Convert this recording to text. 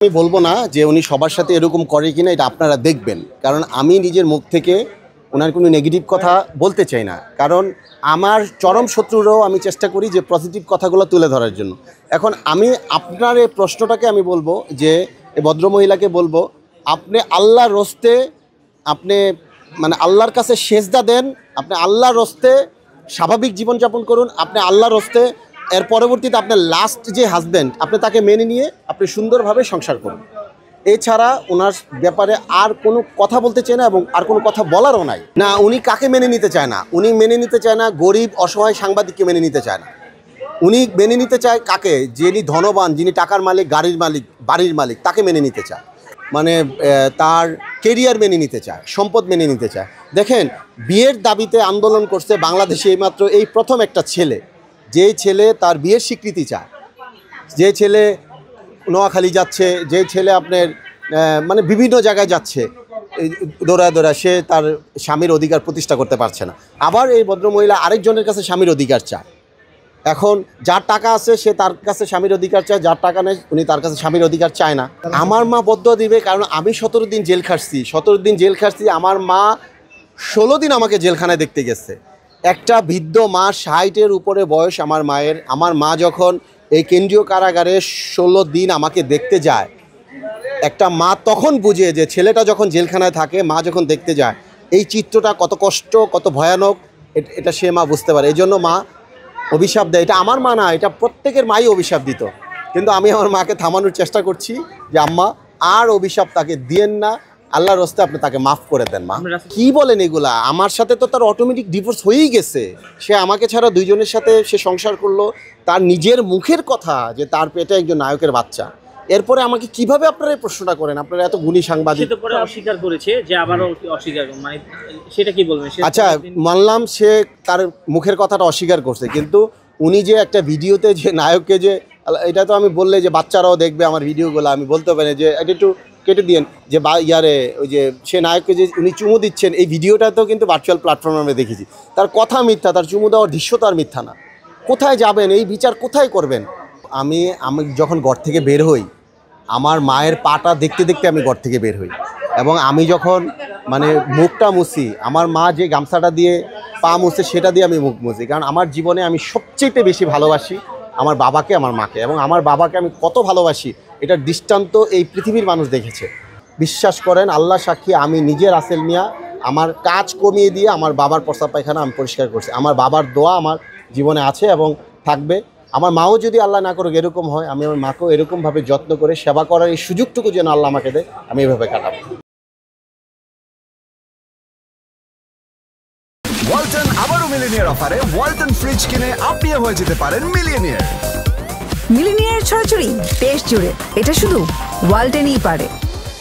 আমি বলবো না যে উনি সবার সাথে এরকম করে কিনা, এটা আপনারা দেখবেন। কারণ আমি নিজের মুখ থেকে ওনার কোনো নেগেটিভ কথা বলতে চাই না, কারণ আমার চরম শত্রুরাও আমি চেষ্টা করি যে পজিটিভ কথাগুলো তুলে ধরার জন্য। এখন আমি আপনার এই প্রশ্নটাকে আমি বলবো যে এই ভদ্রমহিলাকে বলবো, আপনি আল্লাহর রস্তে আপনি মানে আল্লাহর কাছে সেজদা দেন, আপনি আল্লাহর রস্তে স্বাভাবিক জীবনযাপন করুন, আপনি আল্লাহর রস্তে এর পরবর্তীতে আপনার লাস্ট যে হাজব্যান্ড আপনি তাকে মেনে নিয়ে আপনি সুন্দরভাবে সংসার করুন। এছাড়া ওনার ব্যাপারে আর কোনো কথা বলতে চায় না এবং আর কোনো কথা বলারও নাই। না, উনি কাকে মেনে নিতে চায় না? উনি মেনে নিতে চায় না গরিব অসহায় সাংবাদিককে মেনে নিতে চায় না। উনি মেনে নিতে চায় কাকে? যিনি ধনবান, যিনি টাকার মালিক, গাড়ির মালিক, বাড়ির মালিক, তাকে মেনে নিতে চায়। মানে তার কেরিয়ার মেনে নিতে চায়, সম্পদ মেনে নিতে চায়। দেখেন, বিয়ের দাবিতে আন্দোলন করছে বাংলাদেশে এইমাত্র এই প্রথম একটা ছেলে, যেই ছেলে তার বিয়ের স্বীকৃতি চায়, যে ছেলে নোয়াখালী যাচ্ছে, যে ছেলে আপনার মানে বিভিন্ন জায়গায় যাচ্ছে দৌড়ায় দৌড়ায়, সে তার স্বামীর অধিকার প্রতিষ্ঠা করতে পারছে না। আবার এই ভদ্রমহিলা আরেকজনের কাছে স্বামীর অধিকার চায়। এখন যার টাকা আছে সে তার কাছে স্বামীর অধিকার চায়, যার টাকা নেই উনি তার কাছে স্বামীর অধিকার চায় না। আমার মা বদ্দুয়া দিবে, কারণ আমি 17 দিন জেল খাটছি। 17 দিন জেল খাটছি, আমার মা 16 দিন আমাকে জেলখানায় দেখতে গেছে। একটা বৃদ্ধ মা, 60-এর উপরে বয়স আমার মায়ের। আমার মা যখন এই কেন্দ্রীয় কারাগারে 16 দিন আমাকে দেখতে যায়, একটা মা তখন বুঝে যে ছেলেটা যখন জেলখানায় থাকে, মা যখন দেখতে যায় এই চিত্রটা কত কষ্ট, কত ভয়ানক, এটা সে মা বুঝতে পারে। এই জন্য মা অভিশাপ দেয়। এটা আমার মা না, এটা প্রত্যেকের মাই অভিশাপ দিত। কিন্তু আমি আমার মাকে থামানোর চেষ্টা করছি যে আম্মা আর অভিশাপ তাকে দিয়েন না, আল্লাহর রাস্তায় আপনি তাকে মাফ করে দেন। মা কি বলেন এগুলা? আমার সাথে তো তার অটোমেটিক ডিভোর্স হয়েই গেছে। সে আমাকে ছাড়া দুইজনের সাথে সে সংসার করলো। তার নিজের মুখের কথা যে তার পেটে একজন নায়কের বাচ্চা। এরপরে আমাকে কিভাবে আপনারা এই প্রশ্নটা করেন? আপনারা এত গুণী সাংবাদিক। সে তো পরে অস্বীকার করেছে যে আবারও অস্বীকার, মানে সেটা কি বলবেন? আচ্ছা, মানলাম সে তার মুখের কথাটা অস্বীকার করছে, কিন্তু উনি যে একটা ভিডিওতে যে নায়ককে যে, এটা তো আমি বললে যে বাচ্চারাও দেখবে আমার ভিডিওগুলো, আমি বলতে পারি যে এটা একটু কেটে দিয়েন যে ইয়ারে ওই যে সে নায়ককে যে উনি চুমু দিচ্ছেন, এই ভিডিওটাতেও কিন্তু ভার্চুয়াল প্ল্যাটফর্মে আমরা দেখেছি। তার কথা মিথ্যা, তার চুমু দেওয়ার দৃশ্য তার মিথ্যা না। কোথায় যাবেন? এই বিচার কোথায় করবেন? আমি যখন ঘর থেকে বের হই, আমার মায়ের পাটা দেখতে দেখতে আমি ঘর থেকে বের হই, এবং আমি যখন মানে মুখটা মুছি, আমার মা যে গামছাটা দিয়ে পা মুছে সেটা দিয়ে আমি মুখ মুছি। কারণ আমার জীবনে আমি সবচেয়ে বেশি ভালোবাসি আমার বাবাকে, আমার মাকে, এবং আমার বাবাকে আমি কত ভালোবাসি এটার দৃষ্টান্ত এই পৃথিবীর মানুষ দেখেছে। বিশ্বাস করেন, আল্লাহ সাক্ষী, আমি নিজে রাসেল মিয়া আমার কাজ কমিয়ে দিয়ে আমার বাবার প্রস্রাব পায়খানা আমি পরিষ্কার করছি। আমার বাবার দোয়া আমার জীবনে আছে এবং থাকবে। আমার মাও যদি আল্লাহ না করুক এরকম হয়, আমি আমার মাকেও এরকমভাবে যত্ন করে সেবা করার এই সুযোগটুকু যেন আল্লাহ আমাকে দেয়, আমি এভাবে কাটাবো। ওয়ালটন আবারও মিলিনিয়ার অফারে ওয়ালটন ফ্রিজ কিনে আপনিও হয়ে যেতে পারেন মিলিয়নিয়ার। মিলিনিয়ার ছড়াছড়ি দেশ জুড়ে, এটা শুধু ওয়ালটনই পারে।